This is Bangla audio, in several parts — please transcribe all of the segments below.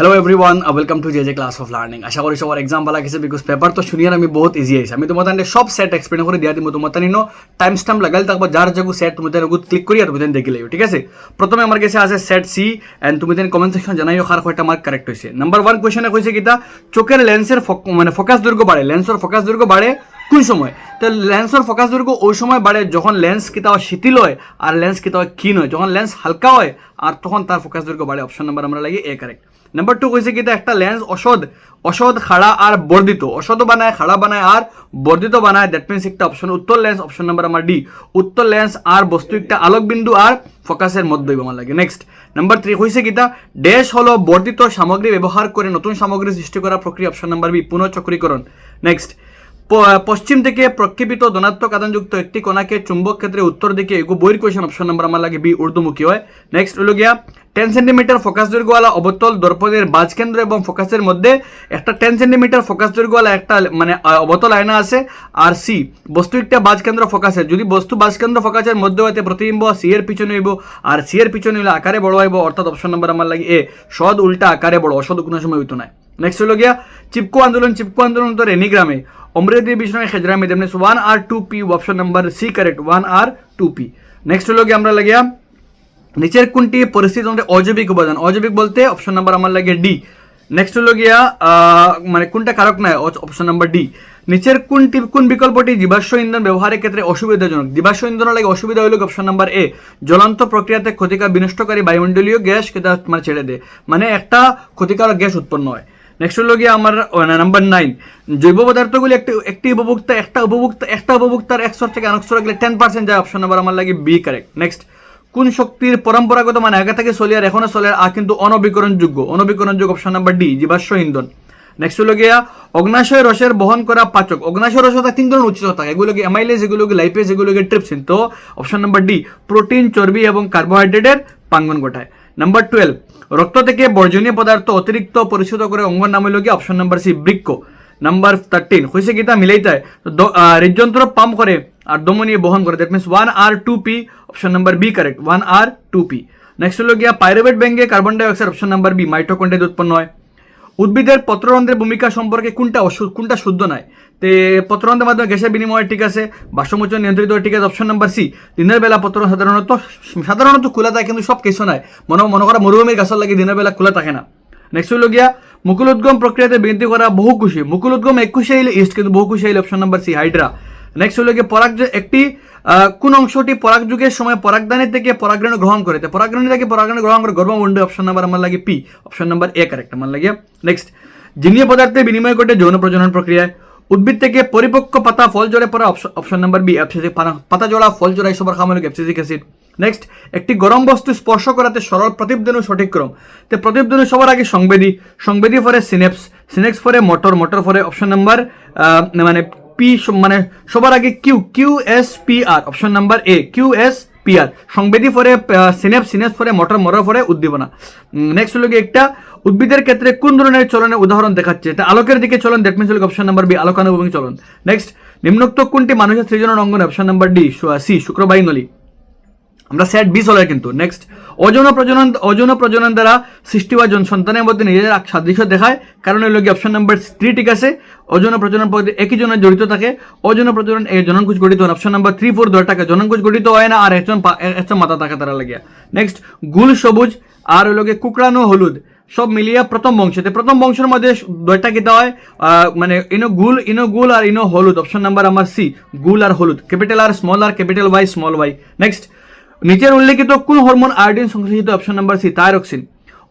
Hello everyone welcome to JJ class of learning आशा करी सबार एग्जाम ভালো গেছে বিকজ পেপার তো শুনিয়ে আমি বহুত ইজি আইছে আমি তোমাদের সব সেট এক্সপ্লেন করে দিয়া দিমু তোমাদের নো টাইম স্ট্যাম্প লাগাল থাকবো যার জায়গা সেট তোমাদের ক্লিক করি আর তুমি দেখি লইও ঠিক আছে প্রথমে আমার কাছে আছে সেট সি এন্ড তুমি দেন কমেন্ট সেকশন জানাইও কার কয়টা মার্ক কারেক্ট হইছে নাম্বার 1 কোশ্চেনে কইছে কিটা চোখের লেন্সের মানে ফোকাস দৈর্ঘ্য বাড়ে লেন্সের ফোকাস দৈর্ঘ্য বাড়ে কোন সময় তো লেন্সের ফোকাস দৈর্ঘ্য ওই সময় বাড়ে যখন লেন্স কিটা শিথিল হয় আর লেন্স কিটা ক্ষীণ হয় যখন লেন্স হালকা হয় আর তখন তার ফোকাস দৈর্ঘ্য বাড়ে অপশন নাম্বার আমরা লাগি এ কারেক্ট নাম্বার 2 কইছে কিটা একটা লেন্স অসদ খাড়া আর বর্ধিত অসদ বানায় খাড়া বানায় আর বর্ধিত বানায় দ্যাট মিন্স একটা অপশন উত্তর লেন্স অপশন নাম্বার আমার ডি উত্তর লেন্স আর বস্তু একটা আলোক বিন্দু আর ফোকাসের মধ্যে আমার লাগে নেক্সট নাম্বার 3 কইছে কিটা ড্যাশ হলো বর্ধিত সামগ্রী ব্যবহার করে নতুন সামগ্রী সৃষ্টি করা প্রক্রিয়া অপশন নাম্বার বি পুনঃচক্রীকরণ নেক্সট পশ্চিম থেকে প্রক্ষেপিত ধনাত্মক আধানযুক্ত একটি কণাকে চুম্বক ক্ষেত্রে উত্তর দিকে এগো বইয়ের কোশ্চেন অপশন নাম্বার আমার লাগে বি ঊর্ধ্বমুখী হয় নেক্সট হলো গিয়া 10 সেন্টিমিটার ফোকাস দৈর্ঘ্যওয়ালা অবতল দর্পণের বাজ কেন্দ্র এবং ফোকাসের মধ্যে একটা 10 সেন্টিমিটার ফোকাস দৈর্ঘ্যওয়ালা একটা মানে অবতল আয়না আছে আর সি বস্তু একটা বাজ কেন্দ্র ফোকাসের যদি বস্তু বাজ কেন্দ্র ফোকাসের মধ্যে হইতে প্রতিবিম্ব সি এর পিছনে হইব আর সি এর পিছনে হইলে আকারে বড় হইব অর্থাৎ অপশন নাম্বার আমার লাগে এ সদ উল্টা আকারে বড় অসদ কোনো সময় হইতো না নেক্সট হলো গিয়া চিপকো আন্দোলন তো রেনিগ্রামে অমৃতি বিষ্ণু খেজরামে দেমনে 1 আর 2p option number C correct 1 আর 2p নেক্সট হলো গিয়া আমরা লাগিয়া নিচের কোনটি পরিস্থিতি মধ্যে অজৈবিক উপাদান অজৈবিক বলতে অপশন নাম্বার আমার লাগে ডি নেক্সট হলো গিয়া মানে কোনটা কারক নয় অপশন নাম্বার ডি নিচের কোন বিকল্পটি জীবাশ্ম ইন্ধন ব্যবহারের ক্ষেত্রে অসুবিধাজনক জীবাশ্ম ইন্ধন লাগে অসুবিধা হলো অপশন নাম্বার এ জ্বলন্ত প্রক্রিয়াতে ক্ষতিকর বিনষ্টকারী বায়ুমণ্ডলীয় গ্যাস কেটা মানে ছেড়ে দেয় মানে একটা ক্ষতিকারক গ্যাস উৎপন্ন হয় নেক্সট হলো গিয়ে আমার নাম্বার 9 জৈব পদার্থগুলি একটা উপভোক্তার এক স্তর থেকে আরেক স্তরে গেলে 10% যায় অপশন নাম্বার আমার লাগে বি কারেক্ট নেক্সট কোন শক্তির পরম্পরাগত মানে আগে থেকে চলে আর এখনো চলে আর কিন্তু অনবীকরণযোগ্য অপশন নাম্বার ডি জীবাশ্ম ইন্ধন নেক্সট হলো গিয়া অগ্নাশয় রসের বহন করা পাচক অগ্নাশয় রসতা 3 ধরনের উচ্চ থাকে এগুলোকে অ্যামাইলেজ এগুলোকে লাইপেজ এগুলোকে ট্রিপসিন তো অপশন নাম্বার ডি প্রোটিন চর্বি এবং কার্বোহাইড্রেটের পাঙ্গন ঘটায় নাম্বার 12 রক্ত থেকে বর্জনীয় পদার্থ অতিরিক্ত পরিশোধ করে অঙ্গন নাম হলো গিয়ে অপশন নাম্বার সি বৃক্ক নাম্বার 13 হইছে কিটা মিলাইতায় হৃদযন্ত্র পাম্প করে আর দমনীয় বহন করে দ্যাট মিন্স 1 আর 2p option number B correct 1 আর 2p নেক্সট হলো গিয়া পাইরুভেট ব্যঙ্গে carbon dioxide option number B mitochondria উৎপন্ন হয় উদ্ভিদের পত্ররন্ধ্রের ভূমিকা সম্পর্কে কোনটা শুদ্ধ নয় তে পত্ররন্ধ্রের মাধ্যমে গ্যাসের বিনিময় ঠিক আছে বাষ্পমোচন নিয়ন্ত্রিত ঠিক আছে অপশন নাম্বার সি দিনের বেলা পত্র সাধারণত খোলা থাকে কিন্তু সব কিছু নাই মনে করা মরুভূমির গাছের লাগে দিনের বেলা খোলা থাকে না নেক্সট হলো গিয়া মুকুল উদ্গম প্রক্রিয়াতে বৃদ্ধি করা বহুকুশী মুকুল উদ্গম একুশে হইলে ইস্ট কিন্তু বহুকুশী হইলে option number C hydra next হলো গিয়ে একটি কোন অংশটি পরাগযুগের সময় পরাগদানের থেকে পরাগরেণু গ্রহণ করে পরাগরেণু থেকে পরাগরেণু গ্রহণ করে গর্ভমণ্ডল অপশন নাম্বার আমার লাগে P option number A correct আমার লাগে নেক্সট জিনীয় পদার্থে বিনিময় ঘটে যৌন প্রজনন প্রক্রিয়ায় উদ্ভিদ থেকে পরিপক্ক পাতা ফল জড়ে পড়া অপশন নাম্বার বি অ্যাবসিসিক পাতা জোড়া ফল জোড়া এসব খাওয়া হলো অ্যাবসিসিক অ্যাসিড নেক্সট একটি গরম বস্তু স্পর্শ করাতে সরল প্রতিবন্ধু সঠিক ক্রম তো প্রতিবন্ধু সবার আগে সংবেদী পরে সিনেক্স পরে মোটর পরে অপশন নাম্বার মানে পি মানে সবার আগে কিউ-এস-পি-আর অপশন নাম্বার এ কিউ-এস-পি-আর সংবেদী পরে সিনেপস পরে মোটর পরে উদ্দীপনা নেক্সট হলো গিয়ে একটা উদ্ভিদের ক্ষেত্রে কোন ধরনের চলনের উদাহরণ দেখাচ্ছে এটা আলোকের দিকে চলন that means option number B আলোকানুভূমিক চলন নেক্সট নিম্নোক্ত কোনটি মানুষের সৃজনের অঙ্গন অপশন নাম্বার ডি সি শুক্রবায়ু নলী আমরা সেট বি চলে কিন্তু নেক্সট অযৌন প্রজনন দ্বারা সৃষ্টি হওয়া সন্তানের মধ্যে নিজেদের সাদৃশ্য দেখায় কারণ হলো কি অপশন নাম্বার 3 ঠিক আছে অযৌন প্রজনন পদ্ধতি একই জনের জড়িত থাকে অযৌন প্রজনন এই জননকোষ গঠিত হয় অপশন নাম্বার 3 4 10 টাকা জননকোষ গঠিত হয় না আর একজন মাথা থাকে তারা লাগিয়া নেক্সট গুল সবুজ আর হলো কি কুকড়ানো হলুদ সব মিলিয়ে প্রথম বংশের মধ্যে দুইটা কিতা হয় মানে ইনো গুল আর ইনো হলুদ অপশন নাম্বার আমার সি গুল আর হলুদ ক্যাপিটাল আর capital Y small Y next নিচের উল্লেখিত কোন হরমোন আয়োডিন সংশ্লেষিত অপশন নাম্বার সি থাইরক্সিন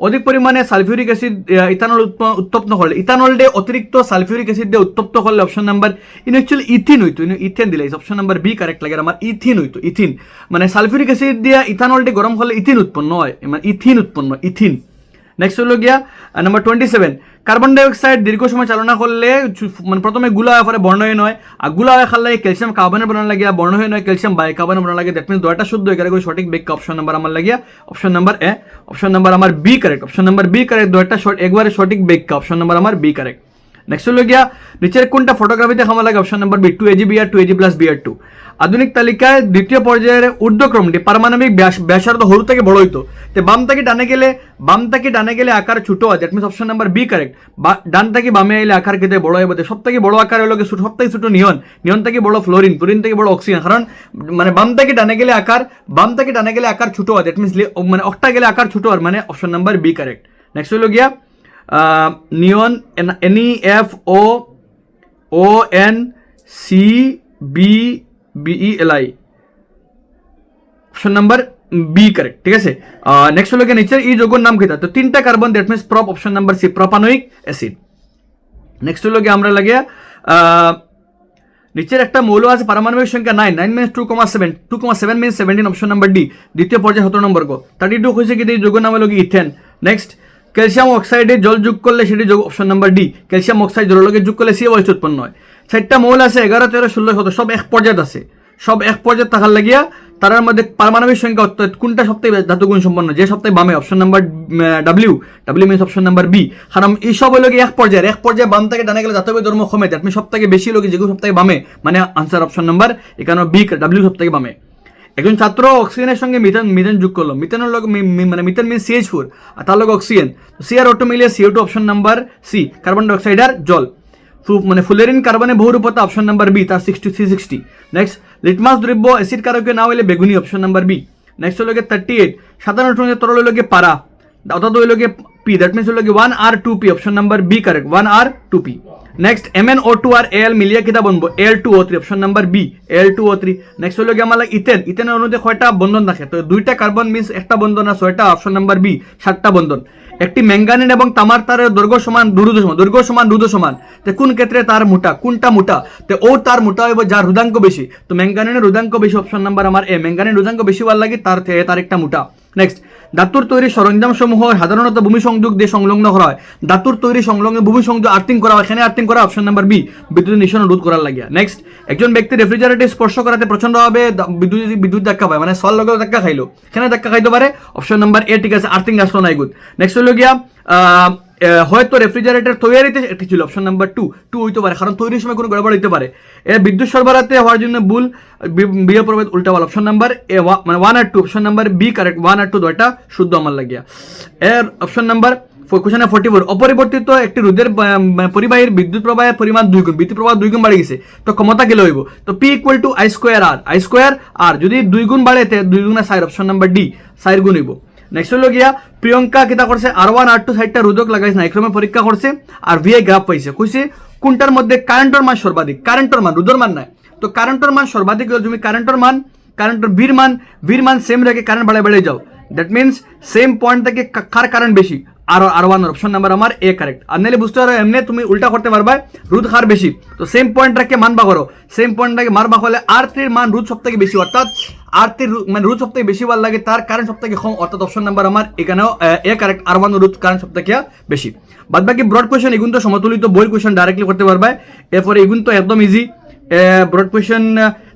অধিক পরিমাণে সালফিউরিক অ্যাসিড ইথানল উত্তপ্ত হলে ইথানল ডে অতিরিক্ত সালফিউরিক অ্যাসিড দিয়ে উত্তপ্ত হলে অপশন নাম্বার অ্যাকচুয়ালি ইথিন হইতো ইথেন দিলে অপশন নাম্বার বি কারেক্ট লাগে আমার ইথিন হইতো ইথিন মানে সালফিউরিক অ্যাসিড দিয়ে ইথানল ডে গরম হলে ইথিন উৎপন্ন হয় মানে ইথিন নেক্সট হলো গিয়া নাম্বার 27 কার্বন ডাই অক্সাইড দীর্ঘ সময় চালনা করলে মানে প্রথমে গুলা হওয়ার পরে বর্ণহীন হয় আর গুলা হয়ে খালে ক্যালসিয়াম কার্বনের বনান লাগিয়া বর্ণহীন হয় ক্যালসিয়াম বাইকার্বনের বনান লাগে দ্যাট মিন্স দুইটা শুদ্ধ এখানে সঠিক ব্যাখ্যা অপশন নাম্বার আমার লাগিয়া option number A option number আমার B correct option number B correct দুইটা একবারে সঠিক ব্যাখ্যা অপশন নাম্বার আমার বি কারেক্ট নেক্সট হলো গিয়া নিচের কোনটা ফটোগ্রাফিতে খামা লাগে option number B 2 AG BR 2 AG plus BR 2। আধুনিক তালিকায় দ্বিতীয় পর্যায়ের ঊর্ধ্বক্রমটি পারমাণবিক ব্যাসার্ধ সরু থেকে বড় হইতো, তো বাম থেকে ডানে গেলে আকার ছোট হয়, that means option number B correct. ডান থেকে বামে এলে আকার কেটে বড় হয়, সব থেকে বড় আকার হলো সব থেকে ছোট নিয়ন থেকে বড় ফ্লোরিন থেকে বড় অক্সিজেন, কারণ মানে বাম থেকে ডানে গেলে আকার ছোট হয়, দ্যাট মিনস মানে অক্টা গেলে আকার ছোট হয়, মানে option number B correct. Next হলো গিয়া neon NeONCBBELI option number B correct, ঠিক আছে। নেক্সট হলো গিয়ে নিচের এই যৌগের নাম কিতা, তো 3টা carbon, that means prop option number C propanoic acid. Next হলো গিয়ে আমরা লাগিয়া নিচের একটা মৌল আছে পারমাণবিক সংখ্যা 9 means 2,7 means 17 option number D দ্বিতীয় পর্যায়ে 17 নম্বর গো। 32 হয়েছে কি এই যৌগের নাম হলো কি ইথেন। নেক্সট ক্যালসিয়াম অক্সাইডে জল যোগ করলে সেটি যোগ option number D calcium oxide জলের লগে যোগ করলে CO2 উৎপন্ন হয়। 4টা মৌল আছে 11, 13, 16, 17 সব এক পর্যায়ে আছে, সব এক পর্যায়ে থাকার লাগিয়া তার মধ্যে পারমাণবিক সংখ্যা অর্থাৎ কোনটা সবথেকে ধাতুগুণ সম্পন্ন, যে সবথেকে বামে option number W means option number B, কারণ এই সব হলো এক পর্যায়ে বাম থেকে ডানে গেলে ধাতব ধর্ম কমে, দ্যাট মিনস সবথেকে বেশি লোক যেগুলো সবথেকে বামে, মানে আনসার অপশন নাম্বার এখানে বি ডাব্লিউ সবথেকে বামে। একজন ছাত্র অক্সিজেনের সঙ্গে মিথেন যোগ করলো, মিথেনের লগে মানে মিথেন মিনস CH4 আর তার লগে অক্সিজেন, CR2 মিলিয়ে CO2 option number C carbon dioxide আর জল। মানে ফুলেরিন কার্বনে বহুরূপতা অপশন নাম্বার বি তার 60। নেক্সট লিটমাস দ্রব্য অ্যাসিড কারকে না হইলে বেগুনি অপশন নাম্বার বি। নেক্সট হলো 38 সাধারণ তরল হলো পারা অর্থাৎ হইলো পি, দ্যাট মিনস হলো 1R2P option number B correct 1R2P। Next MnO2 আর Al মিলিয়ে কিতা বনবো Al2O3 option number B Al2O3। Next হলো আমার ইথেনের অনুতে কয়টা বন্ধন থাকে, তো 2টা কার্বন মিনস একটা বন্ধন আর 6টা অপশন নাম্বার বি 7টা বন্ধন। একটি ম্যাঙ্গানিন এবং তামার তারের দৈর্ঘ্য সমান রুদ্ধ সমান, তো কোন ক্ষেত্রে তার মোটা, কোনটা মোটা, তো ও তার মোটা হইব যার রুদাঙ্ক বেশি, তো ম্যাঙ্গানিনের রুদাঙ্ক বেশি অপশন নাম্বার আমার এ ম্যাঙ্গানিন রুদাঙ্ক বেশি হওয়ার লাগে তার একটা মোটা। নেক্সট ধাতুর তৈরি সরঞ্জাম সমূহ সাধারণত ভূমি সংযোগ দিয়ে সংলগ্ন করা হয়, ধাতুর তৈরি সংলগ্ন ভূমি সংযোগ আর্থিং করা হয়, এখানে আর্থিং করা অপশন নাম্বার বি বিদ্যুৎ নিঃসরণ রোধ করার লাগিয়া। নেক্সট একজন ব্যক্তি রেফ্রিজারেটর স্পর্শ করাতে প্রচন্ডভাবে বিদ্যুৎ ধাক্কা পায়, মানে সল লগে ধাক্কা খাইলো, এখানে ধাক্কা খাইতে পারে অপশন নাম্বার এ, ঠিক আছে, আর্থিং আসলো নাই গুড। নেক্সট হলো গিয়া হয়তো রেফ্রিজারেটর তৈরিতে একটি ছিল অপশন নাম্বার 2 হইতে পারে, কারণ তৈরির সময় কোনো গড়বড় হইতে পারে। এর বিদ্যুৎ সরবরাহতে হওয়ার জন্য ভুল বিয়ে প্রভেদ উল্টা বল অপশন নাম্বার এ মানে 1 আর 2 অপশন নাম্বার বি কারেক্ট 1 আর 2 দুইটা শুদ্ধ আমার লাগিয়া। এর অপশন নাম্বার কোশ্চেন 44 অপরিবর্তিত একটি রোধের পরিবাহীর বিদ্যুৎ প্রবাহের পরিমাণ 2 গুণ, বিদ্যুৎ প্রবাহ 2 গুণ বাড়ে গেছে, তো ক্ষমতা গেলে হইব, তো P = I²R যদি 2 গুণ বাড়ে 2 গুণ 4 অপশন নাম্বার ডি 4 গুণ হইব। নেক্সট হলো গিয়া প্রিয়ঙ্কা কিতা করছে R1 R2 সাইডটা রোধক লাগাইছে না, ক্রমে পরীক্ষা করছে আর VI গ্রাফ পাইছে, কইছে কোনটার মধ্যে কারেন্টের মান সর্বাধিক, কারেন্টের মান রোধের মান নাই, তো কারেন্টের মান সর্বাধিক হলে তুমি কারেন্টের ভির মান সেম রেখে কারেন্ট বাড়াই যাও, দ্যাট মিনস সেম পয়েন্ট থেকে কার কারেন্ট বেশি R1 অপশন নাম্বার আমার এ কারেক্ট। আর নাহলে বুঝতে পারো এমনি তুমি উল্টা করতে পারবা, রোধ কার বেশি, তো সেম পয়েন্ট রেখে মান বা করো, সেম পয়েন্ট রেখে মারবা হলে R3 এর মান রোধ সবথেকে বেশি, অর্থাৎ R3 মানে রোধ সবথেকে বেশি ভালো লাগে, তার কারেন্ট সবথেকে কম, অর্থাৎ অপশন নাম্বার আমার এখানেও এ কারেক্ট R1 রোধ কারেন্ট সবথেকে বেশি। বাদ বাকি ব্রড কোয়েশ্চেন এগুন তো সমতুলিত বই কোয়েশ্চেন ডাইরেক্টলি করতে পারবা, এরপরে এগুন তো একদম ইজি। ব্রড কোয়েশ্চেন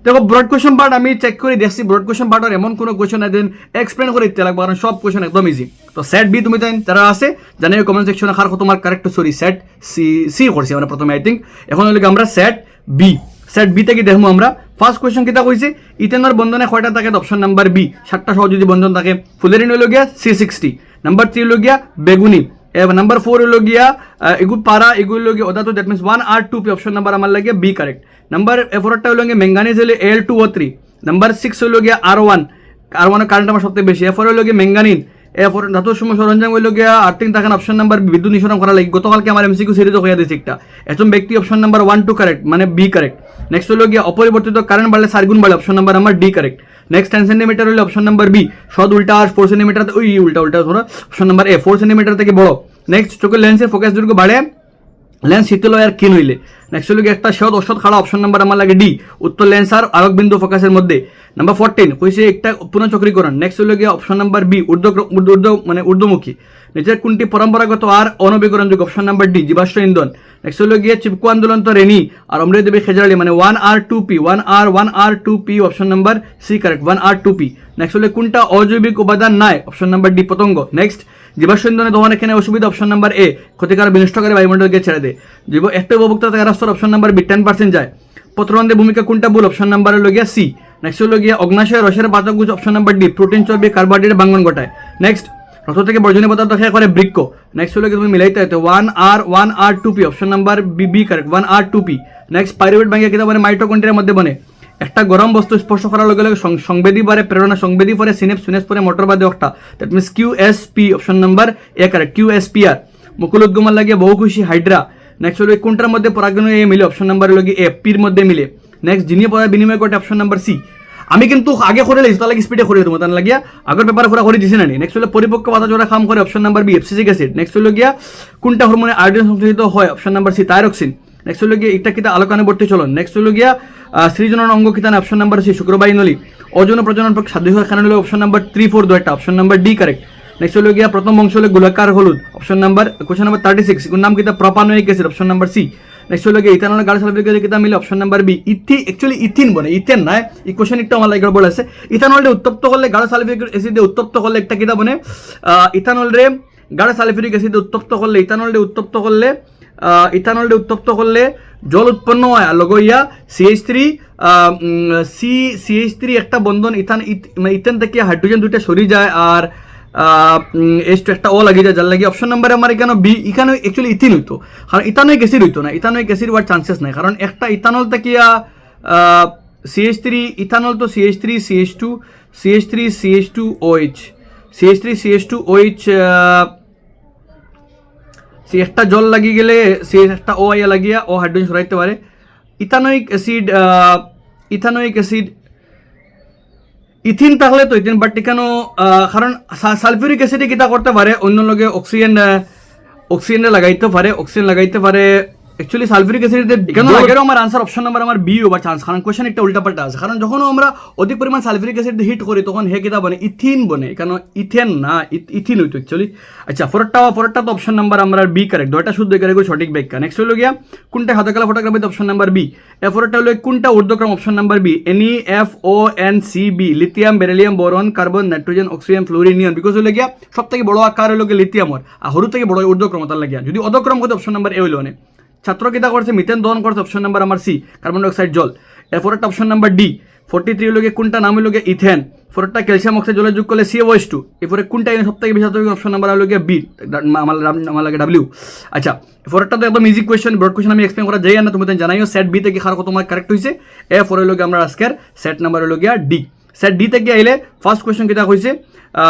দেখো, ব্রড কোয়েশ্চন পার্ট আমি চেক করে দেখছি, ব্রড কোয়েশ্চন পার্টের এমন কোনো কোয়েশ্চন আছে এক্সপ্লেন করে দিতে লাগবে, কারণ সব কোয়েশ্চন একদম ইজি। তো সেট বি তুমি তারা আছে জানিও কমেন্ট সেকশনে, কার তোমার কারেক্ট সরি সেট সি করছি আমরা প্রথমে আই থিঙ্ক, এখন হলো আমরা সেট বি থেকে দেখবো আমরা। ফার্স্ট কোয়েশ্চন কিতা কইছে ইথেনের বন্ধনে কয়টা থাকে, অপশন নাম্বার বি 7টা সহযোগী বন্ধন থাকে। ফুলেরিন হলো গিয়া C60, নাম্বার 3 হলো গিয়া বেগুনি, নাম্বার 4 হলো গিয়া এগুলো পারা, এগুলো হলো গিয়া ওটা, তো that means 1R2P option number আমার লাগে বি কারেক্ট। নাম্বার 4টা হলো গিয়া ম্যাঙ্গানিজ হলো Al2O3, নাম্বার 6 হলো গিয়া R1 কারেন্ট আমার সবথেকে বেশি, এরপর হলো গিয়া ম্যাঙ্গানিন, এরপর ধাতুর সময় সরঞ্জাম হলো গিয়া আর্থিং থাকেন অপশন নাম্বার বিদ্যুৎ নিঃসরণ করা লাগে, গতকালকে আমার MCQ সিরিজে হইয়া দিয়েছে একটা, একজন ব্যক্তি অপশন নাম্বার 1 2 কারেক্ট মানে বি কারেক্ট। নেক্সট হলো গিয়া অপরিবর্তিত কারেন্ট বাড়লে 4 গুণ বাড়ে অপশন নাম্বার আমার ডি কারেক্ট। নেক্সট 10 সেন্টিমিটার হলো অপশন নাম্বার বি, সদ উল্টা আর 4 সেন্টিমিটার ওই উল্টা ধরো অপশন নাম্বার এ 4 সেন্টিমিটার থেকে বড়। নেক্সট চোখের লেন্সের ফোকাস দৈর্ঘ্য বাড়ে লেন্স শীতল আর ক্ষীণ হইলে। নেক্সট হলো একটা ওষুধ খাড়া অপশন নাম্বার আমার লাগে ডি, উত্তর লেন্স আর আলোক বিন্দু ফোকাসের মধ্যে। নাম্বার 14 কইছে একটা পুনঃচক্রীকরণ। নেক্সট হলো গিয়ে অপশন নাম্বার বি ঊর্ধ্বমুখী। নিচের কোনটি পরম্পরাগত আর অনবীকরণযোগ্য, অপশন নাম্বার ডি জীবাশ্ম ইন্ধন। নেক্সট হলো গিয়ে চিপকো আন্দোলন তো রেনি আর অমৃত দেবী খেজরালি মানে 1R2P option number C correct 1R2P। Next হলো কোনটা অজৈবিক উপাদান নাই, অপশন নাম্বার ডি পতঙ্গ। নেক্সট জীবাশ্মইন্ধনে দহন এখানে অসুবিধা অপশন নাম্বার এ, ক্ষতিকার বিনষ্টকারী বায়ুমণ্ডলকে ছেড়ে দেয়। একটা উপভোক্তা থেকে রাষ্ট্র অপশন নাম্বার বি 10% যায়। পত্ররন্ধ্রের ভূমিকা কোনটা ভুল, অপশন নাম্বার হলো গিয়া সি। নেক্সট হলো গিয়া অগ্নাশয় রসের পাচকগুচ্ছ, অপশন নাম্বার ডি, প্রোটিন চর্বি কার্বোহাইড্রেট ভাঙ্গন ঘটায়। নেক্সট রক্ত থেকে বর্জনীয় পদার্থ খেয়ে করে বৃক্ক। নেক্সট হলো তুমি মিলাইতে হতো 1R2P, option number B correct, 1R2P। Next pyruvate ভাঙ্গিয়া কিতা বনে, মাইটোকন্ড্রিয়ার মধ্যে বনে। একটা গরম বস্তু স্পর্শ করার লগে লগে সংবেদী পারে প্রেরণা, সংবেদী পরে সিনেপস, সিনেপস পরে মোটর বাদে একটা, that means QSP, option number A correct, QSPR। মুকুল উদ্গমার লাগে বহু খুশি হাইড্রা। নেক্সট হলো কোনটার মধ্যে পরাগণ এ মিলে, অপশন নাম্বার হলো এ, পির মধ্যে মিলে। নেক্সট জিনিয়ে পদার্থ বিনিময় ঘটে, অপশন নাম্বার সি। আমি কিন্তু আগে করে লাইছি, তার লাগে স্পিডে করে দেবো, তার লাগিয়া আগের পেপারে পুরা করে দিছি না। নেক্সট হলো পরিপক্ক পাতা জোড়া খাম করে, অপশন নাম্বার বি, এফসিসিক অ্যাসিড। নেক্সট হলো গিয়া কোনটা হরমোনে আয়োডিন সংশ্লেষিত হয়, option number C, thyroxine. Next হলো গিয়া এটা কিতা আলোকানুবর্তী চলন। নেক্সট হলো গিয়া সৃজনন অঙ্গ কিতা, অপশন নাম্বার সি, শুক্রবায়ু নলী। অযৌন প্রজনন সাধ্য খানা হলো অপশন নাম্বার 3, 4 দুইটা, option number D correct. Next হলো গিয়া প্রথম অংশ হলো গোলাকার হলুদ, অপশন নাম্বার, কোশ্চেন নাম্বার 36, এর নাম কিতা propanoic acid, option number C. Next হলো গিয়া ইথানল গাঢ় সালফিউরিক অ্যাসিড কিতা মিলে, option number B, actually ethene বনে, ইথেন নয়। এই কোশ্চেন একটু আমার লাগে বলে আছে, ইথানলরে উত্তপ্ত করলে গাঢ় সালফিউরিক অ্যাসিডে উত্তপ্ত করলে একটা কিতা বনে, ইথানলরে গাঢ় সালফিউরিক অ্যাসিডে উত্তপ্ত করলে, ইথানলরে উত্তপ্ত করলে জল উৎপন্ন হয়। আর লগইয়া CH3 একটা বন্ধন ইথেন থেকে হাইড্রোজেন দুইটা সরি যায়, আর একটা ও লাগে যায়, যার লাগে অপশন নাম্বার আমার এখানে বি। এখানে অ্যাকচুয়ালি ইথিন হইতো, কারণ ইথানোয়িক অ্যাসিড হইতো না, ইথানোয়িক অ্যাসিড হওয়ার চান্সেস নাই, কারণ একটা ইথানল থেকে CH3 ইথানল তো CH3CH2OH একটা জল লাগিয়ে গেলে একটা ও আইয়া লাগিয়া ও হাইড্রোজেন সরাইতে পারে। ইথানোয়িক অ্যাসিড ইথিন থাকলে তো ইথিন, বাট এখানে কারণ সালফিউরিক অ্যাসিডে কিতা করতে পারে, অন্য লগে অক্সিজেন লাগাইতে পারে। অ্যাকচুয়ালি সালফিউরিক অ্যাসিড এখানে লাগেও আমার আনসার অপশন নাম্বার আমার বি ওভার চান্স, কারণ কোশ্চেন একটা উল্টাপাল্টা আছে। কারণ যখন আমরা অধিক পরিমাণ সালফিউরিক অ্যাসিড হিট করি তখন হে কিতা বনে, ইথিন বনে, কেন ইথেন না, ইথিন হইতো অ্যাকচুয়ালি। আচ্ছা পরেরটা তো অপশন নাম্বার আমরা বি কারেক্ট, দুইটা শুদ্ধ কারেক্ট সঠিক ব্যাখ্যা। নেক্সট হলো গিয়া কোনটা হাতকালা ফটোগ্রাফি, অপশন নাম্বার বি। পরেরটা হলো কোনটা ঊর্ধ্বক্রম, option number B, NeFONCB, lithium beryllium boron carbon nitrogen oxygen fluorine neon. Because হলো গিয়া সব থেকে বড় আকার হলো লিথিয়ামর, আর হরু থেকে বড় ঊর্ধ্বক্রম, তার লাগিয়া যদি অধক্রম হতো অপশন নাম্বার এ হইলো। ছাত্র কিতা করছে, মিথেন দহন করছে, অপশন নাম্বার আমার সি, কার্বন ডাইঅক্সাইড জল। এরপর একটা অপশন নাম্বার ডি 43 হলো কোনটা নাম হলো ইথেন। পরেরটা ক্যালসিয়াম অক্সাইড জলে যোগ করলে COH2। এরপরে কোনটা সব থেকে বেশি অপশন নাম্বার হলো বি, আমার লাগে ডাব্লিউ। আচ্ছা পরেরটা তো একদম ইজি কোয়েশ্চেন, ব্রড কোয়েশ্চেন আমি এক্সপ্লেন করা যাই না, তুমি জানাইও সেট বি থেকে কার কত মার্ক কারেক্ট হয়েছে। পরে হলো আমরা আজকের সেট নাম্বার হলো গিয়া ডি। সেট ডি থেকে আইলে ফার্স্ট কোয়েশ্চেন কিতা হয়েছে,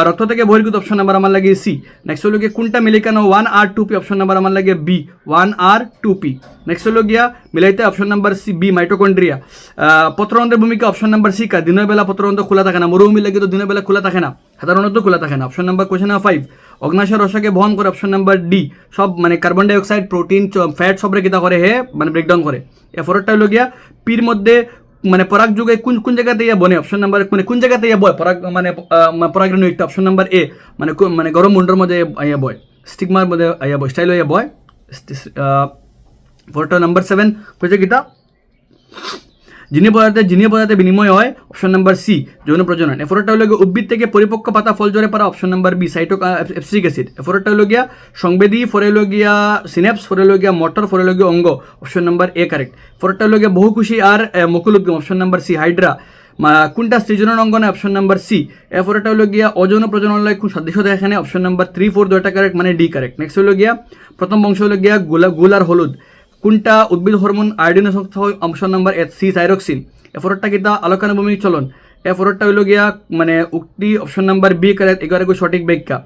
রক্ত থেকে বহির্গত, অপশন নাম্বার আমার লাগে সি। নেক্সট হলো গিয়ে কোনটা মিলে কেন 1R2P, অপশন নাম্বার আমার লাগে বি, 1R2P। নেক্সট হলো গিয়া মিলাইতে option number C, B, mitochondria. পত্ররন্ধ্রের ভূমিকা, অপশন নাম্বার সি, কা দিনের বেলা পত্ররন্ধ্র খোলা থাকে না, মরুভূমি লাগে তো দিনের বেলা খোলা থাকে না, সাধারণত খোলা থাকে না। অপশন নাম্বার কোয়েশ্চেন নাম্বার 5 অগ্নাশয় রসকে বহন করে, অপশন নাম্বার ডি, সব মানে কার্বন ডাইঅক্সাইড প্রোটিন ফ্যাট সবরে কিতা করে হে মানে ব্রেকডাউন করে। এরপরটা হলো গিয়া পির মধ্যে মানে পরাগ যুগে কোন জায়গাতে ইয়া বনে, অপশন নাম্বার মানে কোন জায়গাতে ইয়া বয় পরাগ মানে পরাগরেণু একটা, অপশন নাম্বার এ, মানে গরম মুন্ডর মধ্যে ইয়া বয়, স্টিগমার মধ্যে ইয়া বয়, স্টাইল ইয়া বয়। পরটা নাম্বার 7 হচ্ছে কিতা, জিনিয় পদার্থে বিনিময় হয়, অপশন নাম্বার সি, যৌন প্রজনন। এরপরটা হলো উদ্ভিদ থেকে পরিপক্ক পাতা ফল জোরে পারা, অপশন নাম্বার বি, এফসিক অ্যাসিড। এরপরটা হলো গিয়া সংবেদী, পরে হলো গিয়া সিনেপস, পরে হলো গিয়া মোটর, পরে হলো গিয়া অঙ্গ, অপশন নাম্বার এ কারেক্ট। পরেরটা হলো গিয়া বহুকুশি আর মুকুল উদ্গম, অপশন নাম্বার সি, হাইড্রা। কোনটা সৃজনন অঙ্গ নয়, অপশন নাম্বার সি। এরপরটা হলো গিয়া অযৌন প্রজনন কোন সাদৃশ্য থাকে এখানে, অপশন নাম্বার 3, 4 দুইটা কারেক্ট, মানে ডি কারেক্ট। নেক্সট হলো গিয়া প্রথম বংশ হলো গিয়া গোল আর হলুদ। কোনটা উদ্ভিদ হরমোন আয়োডিনের সংস্থা হয়, অপশন নাম্বার সি, থাইরক্সিন। এরপরটা কিতা আলোকানুভূমিক চলন। এরপরটা হলো গিয়া মানে উক্তি, অপশন নাম্বার বি কারেক্ট, এগারো সঠিক ব্যাখ্যা।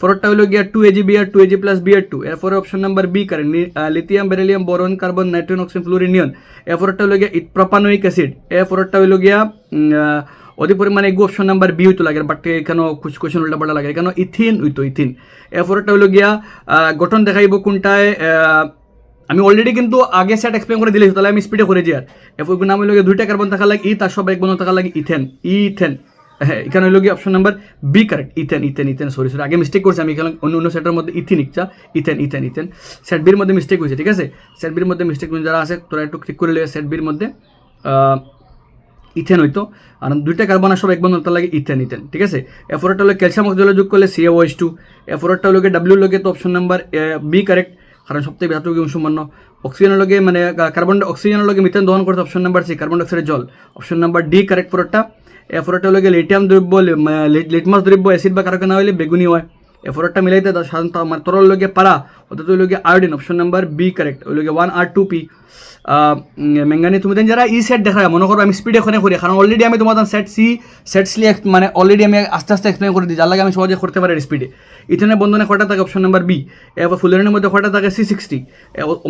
পরেরটা হলো গিয়া 2AgBr 2Ag+Br2। এরপরে option number B correct, lithium beryllium boron carbon nitrogen oxygen fluorine neon. এরপরটা হলো গিয়া প্রোপানোয়িক অ্যাসিড। এরপরটা হলো গিয়া অধিক পরিমাণে এগু, অপশন নাম্বার বি হইতো লাগে, বাট এখানে কোশ্চেন উল্টাপাল্টা লাগে, এখানে ইথিন হইতো, ইথিন। এরপরটা হলো গিয়া গঠন দেখাইব কোনটায়, আমি অলরেডি কিন্তু আগে সেট এক্সপ্লেন করে দিলেছি, তাহলে আমি স্পিডে করে যাই। আর এরপর নাম হলো গিয়ে দুইটা কার্বন থাকা লাগে ই, তার সব এক বন্ধন থাকা লাগে ইথেন। হ্যাঁ এখানে হলো গিয়ে option number B correct, ethane. Sorry আগে মিস্টেক করছি আমি, এখানে অন্য সেটের মধ্যে ইথিন সেট বির মধ্যে মিস্টেক হয়েছে, ঠিক আছে। সেট বির মধ্যে মিস্টেক যারা আছে তোরা একটু ক্লিক করে লিয়ে সেট বির মধ্যে। ইথেন হইতো, আর দুইটা কার্বন সব এক বন্ধন তার লাগে ইথেন, ঠিক আছে। এফোরটা হলো ক্যালসিয়াম অক্সিজেন যোগ করলে CaOH2। এফোরটা হলো ডাব্লিউ লগে তো অপশন নাম্বার বি কারেক্ট, কারণ সবথেকে ধাতু সম্পন্ন। অক্সিজেনের লগে মানে কার্বন অক্সিজেনের লগে মিথেন দহন করতে অপশন নাম্বার সি, কার্বন ডাইঅক্সাইডের জল, অপশন নাম্বার ডি কারেক্ট ফোরটা। এফোরটা হলো লিথিয়াম দ্রব্য, লিটমাস দ্রব্য অ্যাসিড বা কারকে না হলে বেগুনি হয়। এফোরটা মিলাইতে সাধারণত মানে তরল লগে পারা, অর্থাৎ ওই লগে iodine, option number B correct, ওই লগে 1R2P। ম্যাঙ্গানিজ তুমি যারা সেট দেখা মনে করো আমি স্পিড এখানে করি, কারণ অলরেডি আমি তোমাদের সেট সি মানে অলরেডি আমি আস্তে আস্তে এক্সপ্লেন করে দিই, যার লাগে আমি সহজে করতে পারি স্পিডে। ইথেনের বন্ধনে কয়টা থাকে, অপশন নাম্বার বি। এবার ফুলেনের মধ্যে কয়টা থাকে, C60,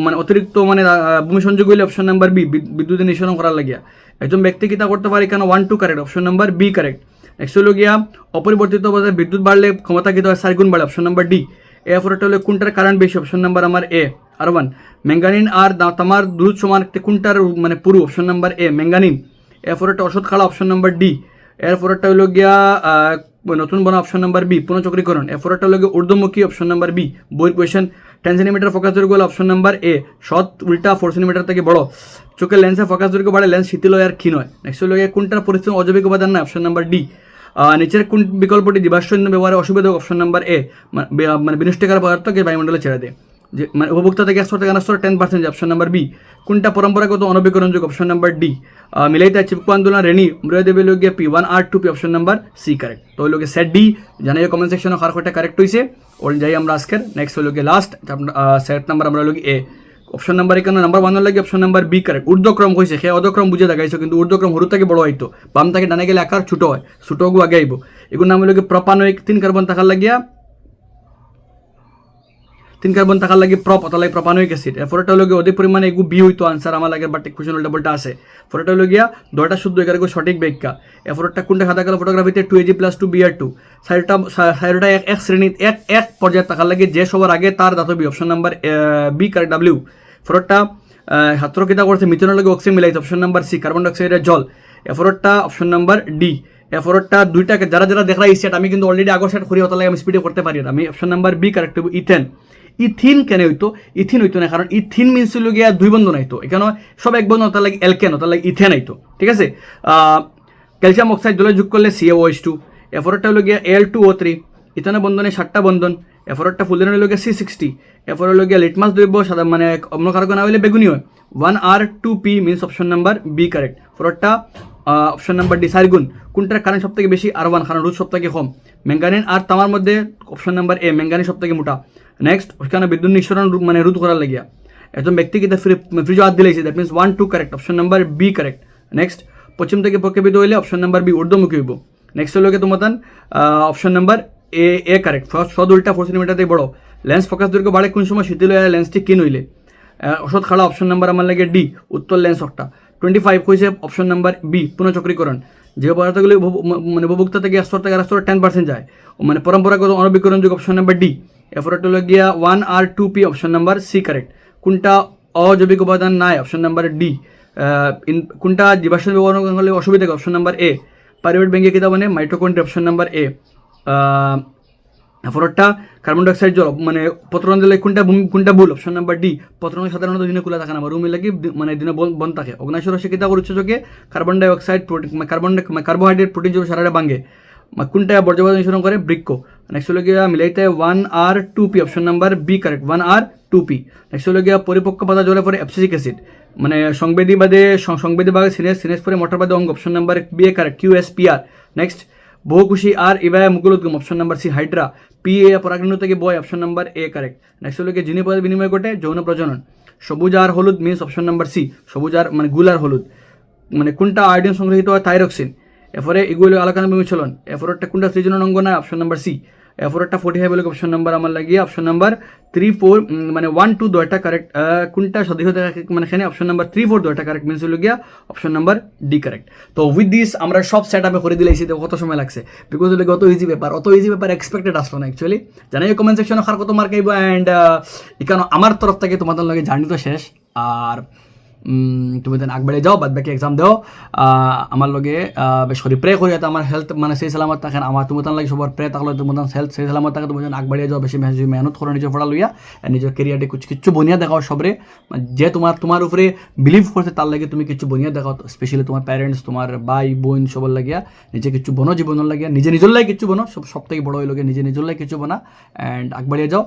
মানে অতিরিক্ত মানে ভূমি সংযোগ হইলে অপশন নাম্বার বি, বিদ্যুতের নিঃসরণ করার লাগিয়া। একজন ব্যক্তি কিতা করতে পারে কেন, 1-2 correct, option number B correct. Next হলো গিয়া অপরিবর্তিত অবস্থায় বিদ্যুৎ বাড়লে ক্ষমতা কিতা হয়, 4 গুণ বাড়ে, অপশন নাম্বার ডি। এফোরটা হলো কোনটার কারেন্ট বেশি, অপশন নাম্বার আমার এ, R1। ম্যাঙ্গানিন আর তামার দ্রুত সমান কোনটার মানে পুরু, অপশন নাম্বার এ, ম্যাঙ্গানিন। এরপরটা ওষুধ খাড়া, অপশন নাম্বার ডি। এরপরটা হলো গিয়া নতুন বনা, অপশন নাম্বার বি, পুনঃচক্রীকরণ। এরপরটা হলো গিয়া ঊর্ধ্বমুখী, অপশন নাম্বার বি, বইয়ের কোয়েশন। 10 সেন্টিমিটার ফোকাস দৈর্ঘ্য হলো অপশন নাম্বার এ, সৎ উল্টা 4 সেন্টিমিটার থেকে বড়। চোখের লেন্সের ফোকাস দৈর্ঘ্য বাড়ে, লেন্স শিথিল হয় আর ক্ষীণ হয়। নেক্সট হলো গিয়া কোনটার পরিস্থিতি অজৈবিক উপাদান না, অপশন নাম্বার ডি। নিচের কোন বিকল্পটি জীবাশ্ম ইন্ধন ব্যবহারে অসুবিধা, অপশন নাম্বার এ, মানে বিনষ্টকারী পদার্থকে বায়ুমণ্ডলে ছেড়ে দেয়, যে মানে উপভোক্তা থেকে স্তর থেকে স্তর 10%, অপশন নাম্বার বি। কোনটা পরম্পরাগত অনবীকরণযোগ্য, অপশন নাম্বার ডি। মিলাইতে চিপকো আন্দোলন রেনি মৃদেবী লোক গিয়া P1R2P, option number C correct. তো ওই লোকে সেট ডি জানাই কমেন্ট সেকশনে কার কয়টা কারেক্ট হয়েছে। ওর যাই আমরা আজকের নেক্সট হলো গিয়ে লাস্ট সেট নাম্বার আমরা লোক এ, অপশন নাম্বার এখানে নাম্বার 1 লাগে, অপশন নাম্বার বি কারেক্ট। ঊর্ধ্বক্রম হয়েছে, সে অধক্রম বুঝে দেখাইছো, কিন্তু ঊর্ধ্বক্রম হরু থেকে বড় হইতো, বাম থেকে ডানে গেলে আকার ছোট হয়, ছোটগু আগে আইব। এগুলো নাম হলো প্রপানোয়িক, 3 কার্বন থাকার লাগিয়া 3 কার্বন থাকার লাগে অতালাই প্রপানোয়িক অ্যাসিড। এরপরটা হলো গিয়ে অধিক পরিমাণে এগু বি হইতো আনসার আমার লাগে, বাট কোশ্চেন উল্টা পাল্টা আছে। পরেটা হলো গিয়া 2টা শুদ্ধ, 11 সঠিক ব্যাখ্যা। এরপরটা কোনটা সাদা কালো ফটোগ্রাফিতে 2Ag+2Br2। সাইডটা এক শ্রেণী এক পর্যায়ে থাকার লাগে, যে সবার আগে তার ধাতবী, option number B correct, W. ফরটা ছাত্র কিতা করছে, মিথেনের লগে অক্সিজেন মিলাইছে, অপশন নাম্বার সি, কার্বন ডাইঅক্সাইডের জল। এরপরটা অপশন নাম্বার ডি। এরপরটা দুইটাকে যারা যারা দেখলা এই সেট আমি কিন্তু অলরেডি আগর সেট করি, অত লাগে আমি স্পিডে করতে পারি না। আমি অপশন নাম্বার বি কারেক্ট হইব, ইথেন। ইথিন কেন হইতো, ইথিন হইতো না, কারণ ইথিন মিনস হইল গিয়া 2 বন্ধন আইতো, এখানে সব এক বন্ধন, তার লাগে এলকেন, তার লাগে ইথেন আইতো, ঠিক আছে। ক্যালসিয়াম অক্সাইড জলে যোগ করলে CaOH2। এরপরটা হলো গিয়া Al2O3, ইথেনের বন্ধনে 7টা বন্ধন। এরপরটা ফুলেনের হলো গিয়া C60। এরপর হলো গিয়া লিটমাস দ্রব্য সাদা মানে অন্য কারকে না হইলে বেগুনি হয়, 1R2P means option number B correct. পরটা অপশন নাম্বার ডি, 4 গুণ। কোনটার কারেন্ট সব থেকে বেশি, R1, কারণ রোধ সব থেকে কম। ম্যাঙ্গানিন আর তামার মধ্যে অপশন নাম্বার এ, ম্যাঙ্গানিন সব থেকে মোটা। নেক্সট ওখানে বিদ্যুৎ নিঃসরণ মানে রোধ করার লাগিয়া একজন ব্যক্তি কিন্তু ফ্রিজে হাত দিলেছে, that means 1-2 correct, option number B correct. Next পশ্চিম থেকে প্রক্ষেপিত হইলে অপশন নাম্বার বি, ঊর্ধ্বমুখী হইব। নেক্সট হলো তোমার অপশন নাম্বার এ কারেক্ট, সদ উল্টা 4 সেন্টিমিটার থেকে বড়। লেন্স ফোকাস দৈর্ঘ্য বাড়ে কোন সময়, শিথিল হয়ে লেন্সটি কিন হইলে। ওষুধ খাড়া, অপশন নাম্বার আমার লাগে ডি, উত্তর লেন্স একটা। 25 হয়েছে অপশন নাম্বার বি, পুনঃচক্রীকরণ। যে পদার্থগুলি মানে উপভোক্তা থেকে স্তর থেকে স্তর 10% যায়, মানে পরম্পরাগত অনবীকরণযোগ্য, অপশন নাম্বার ডি। এরপরটা হলো গিয়া 1R2P, option number C correct. কোনটা অজৈবিক উপাদান নাই, অপশন নাম্বার ডি। কোনটা জীবাশ্ম ব্যবহার করলে অসুবিধা, অপশন নাম্বার এ। পাইরুভেট ব্যাঙ্গে কিতা মানে মাইটোকন্ড্রিয়া, অপশন নাম্বার এ। এরপরটা কার্বন ডাইঅক্সাইড জল মানে পত্রন দিলে কোনটা ভুল, অপশন নাম্বার ডি। পত্রন সাধারণত দিনে খোলা থাকে না, রুমে লাগি মানে দিনে বন্ধ থাকে। অগ্নাশয় রসে কিতা করে উচ্চকে কার্বন ডাইঅক্সাইড কার্বোহাইড্রেট প্রোটিন জল সারাটা ভাঙে। কোনটা বর্জ্য নিঃসরণ করে, বৃক্ষ। নেক্সট হলো গিয়া মিলাইতে 1R2P, option number B correct, 1R2P। Next হলো গিয়া পরিপক্ক পাতা জলে পরে অ্যাবসিসিক অ্যাসিড, মানে সংবেদী বাদে সিনেস পরে মোটর বাদে অঙ্গ, option number B correct, QSPR। Next বহুকুশি আর ইভায়া মুকুল উদ্গম, option number C, hydra. PA পরাগরেণু থেকে বয়, option number A correct. Next হলো গিয়ে জিনিস পদার্থ বিনিময় ঘটে, যৌন প্রজনন। সবুজ আর হলুদ মিনস অপশন নাম্বার সি, সবুজ আর মানে গুল আর হলুদ। মানে কোনটা আয়োডিন সংগ্রহিত হয়, থাইরক্সিন। এরপরে এগুলো আলোকান বিমিচলন। এরপরটা কোনটা সৃজনন অঙ্গ না, অপশন নাম্বার সি। এরপরটা 45 বলে অপশন নাম্বার আমার লাগিয়ে অপশন নাম্বার 3-4 মানে 1-2 দুইটা কারেক্ট। কোনটা সদৃশ মানে এখানে অপশন নাম্বার 3-4 দুইটা কারেক্ট মিনস হলো গিয়া অপশন নাম্বার ডি কারেক্ট। তো উইথ দিস আমরা সব সেট আপে করে দিলেছি, তো কত সময় লাগছে, বিকজ হলো অত ইজি ব্যাপার এক্সপেক্টেড আসলো না অ্যাকচুয়ালি। জানাই কমেন্ট সেকশনে কার কত মার্ক আইব, অ্যান্ড এখানে আমার তরফ থেকে তোমাদের লগে জার্নি তো শেষ। আর তুমি তেন আগবাড়ি যাও, বাদ বাকি এক্সাম দেও, আমার লগে বেশ করে প্রে করি যাতে আমার হেলথ মানে সেই সালামত থাকেন, আমার তুমি লাগে সবার প্রে থাকলে তুমি হেলথ সেই সালামত থাকে, তুমি যেন আগবাড়িয়ে যাও, বেশি মেহনত করো নিজের পড়া লইয়া, নিজের কেরিয়ারে কিছু বনিয়া দেখাও সবরে, যে তোমার উপরে বিলিভ করছে তার লাগে তুমি কিছু বনিয়া দেখাও, স্পেশালি তোমার প্যারেন্টস, তোমার ভাই বোন সবার লাগিয়া নিজে কিছু বনো, জীবনের লাগিয়া নিজের লাগে কিছু বনো, সব থেকে বড় হয়ে লগে নিজের লাগে কিছু বনা, অ্যান্ড আগবাড়িয়ে যাও।